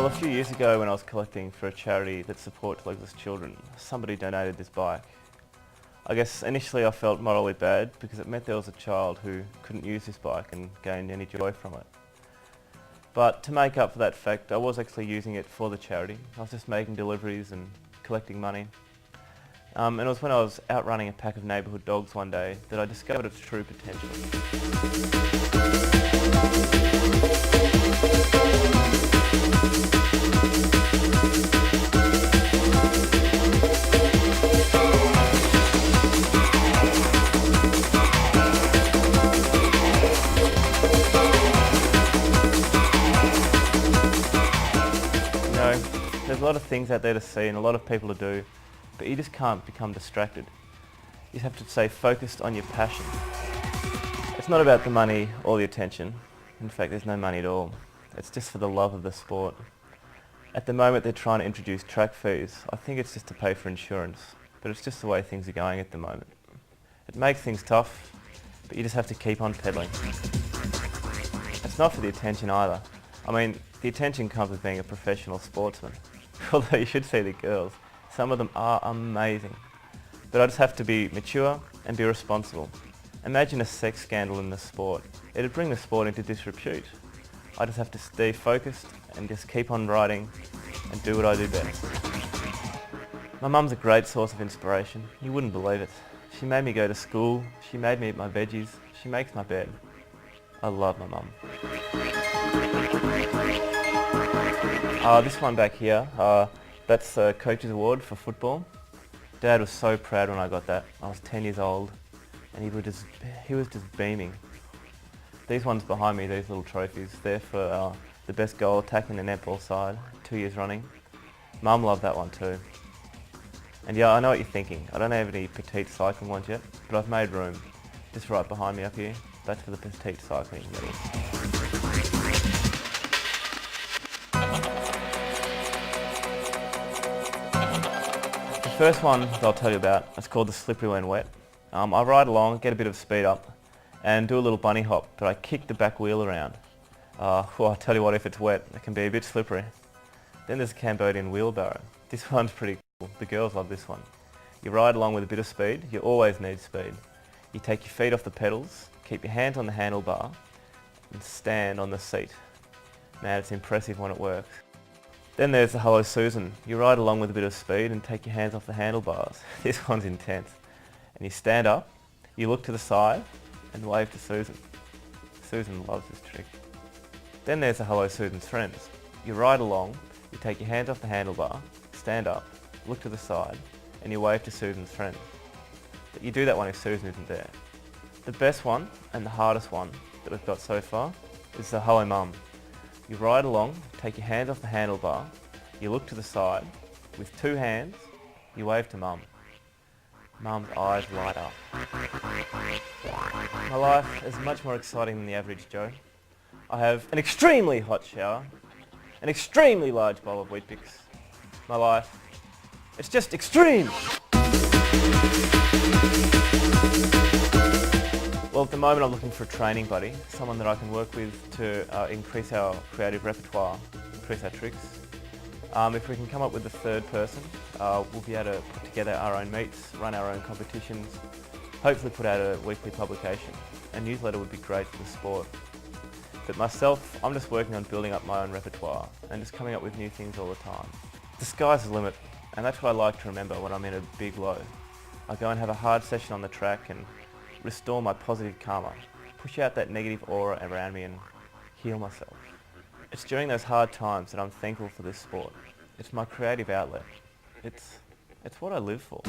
Well, a few years ago when I was collecting for a charity that supports legless children, somebody donated this bike. I guess initially I felt morally bad because it meant there was a child who couldn't use this bike and gain any joy from it. But to make up for that fact, I was actually using it for the charity. I was just making deliveries and collecting money. And it was when I was out running a pack of neighbourhood dogs one day that I discovered its true potential. There's a lot of things out there to see and a lot of people to do, but you just can't become distracted. You just have to stay focused on your passion. It's not about the money or the attention. In fact, there's no money at all. It's just for the love of the sport. At the moment they're trying to introduce track fees. I think it's just to pay for insurance, but it's just the way things are going at the moment. It makes things tough, but you just have to keep on pedaling. It's not for the attention either. I mean, the attention comes with being a professional sportsman. Although you should see the girls. Some of them are amazing. But I just have to be mature and be responsible. Imagine a sex scandal in the sport. It'd bring the sport into disrepute. I just have to stay focused and just keep on riding and do what I do best. My mum's a great source of inspiration. You wouldn't believe it. She made me go to school. She made me eat my veggies. She makes my bed. I love my mum. This one back here, that's a coach's award for football. Dad was so proud when I got that. I was 10 years old and he was just beaming. These ones behind me, these little trophies, they're for the best goal attacking the netball side, 2 years running. Mum loved that one too. And yeah, I know what you're thinking. I don't have any Petite cycling ones yet, but I've made room. Just right behind me up here, that's for the Petite cycling medals. The first one that I'll tell you about is called the slippery when wet. I ride along, get a bit of speed up and do a little bunny hop, but I kick the back wheel around. Well, I'll tell you what, if it's wet it can be a bit slippery. Then there's a Cambodian wheelbarrow. This one's pretty cool. The girls love this one. You ride along with a bit of speed. You always need speed. You take your feet off the pedals, keep your hands on the handlebar and stand on the seat. Man, it's impressive when it works. Then there's the Hello Susan. You ride along with a bit of speed and take your hands off the handlebars. This one's intense. And you stand up, you look to the side and wave to Susan. Susan loves this trick. Then there's the Hello Susan's friends. You ride along, you take your hands off the handlebar, stand up, look to the side and you wave to Susan's friends. But you do that one if Susan isn't there. The best one and the hardest one that we've got so far is the Hello Mum. You ride along, take your hands off the handlebar, you look to the side, with two hands, you wave to Mum. Mum's eyes light up. My life is much more exciting than the average Joe. I have an extremely hot shower, an extremely large bowl of Weet-Bix. My life, it's just extreme! Well, at the moment I'm looking for a training buddy, someone that I can work with to increase our creative repertoire, increase our tricks. If we can come up with a third person, we'll be able to put together our own meets, run our own competitions, hopefully put out a weekly publication. A newsletter would be great for the sport. But myself, I'm just working on building up my own repertoire and just coming up with new things all the time. The sky's the limit, and that's what I like to remember when I'm in a big low. I go and have a hard session on the track and restore my positive karma, push out that negative aura around me and heal myself. It's during those hard times that I'm thankful for this sport. It's my creative outlet. It's what I live for.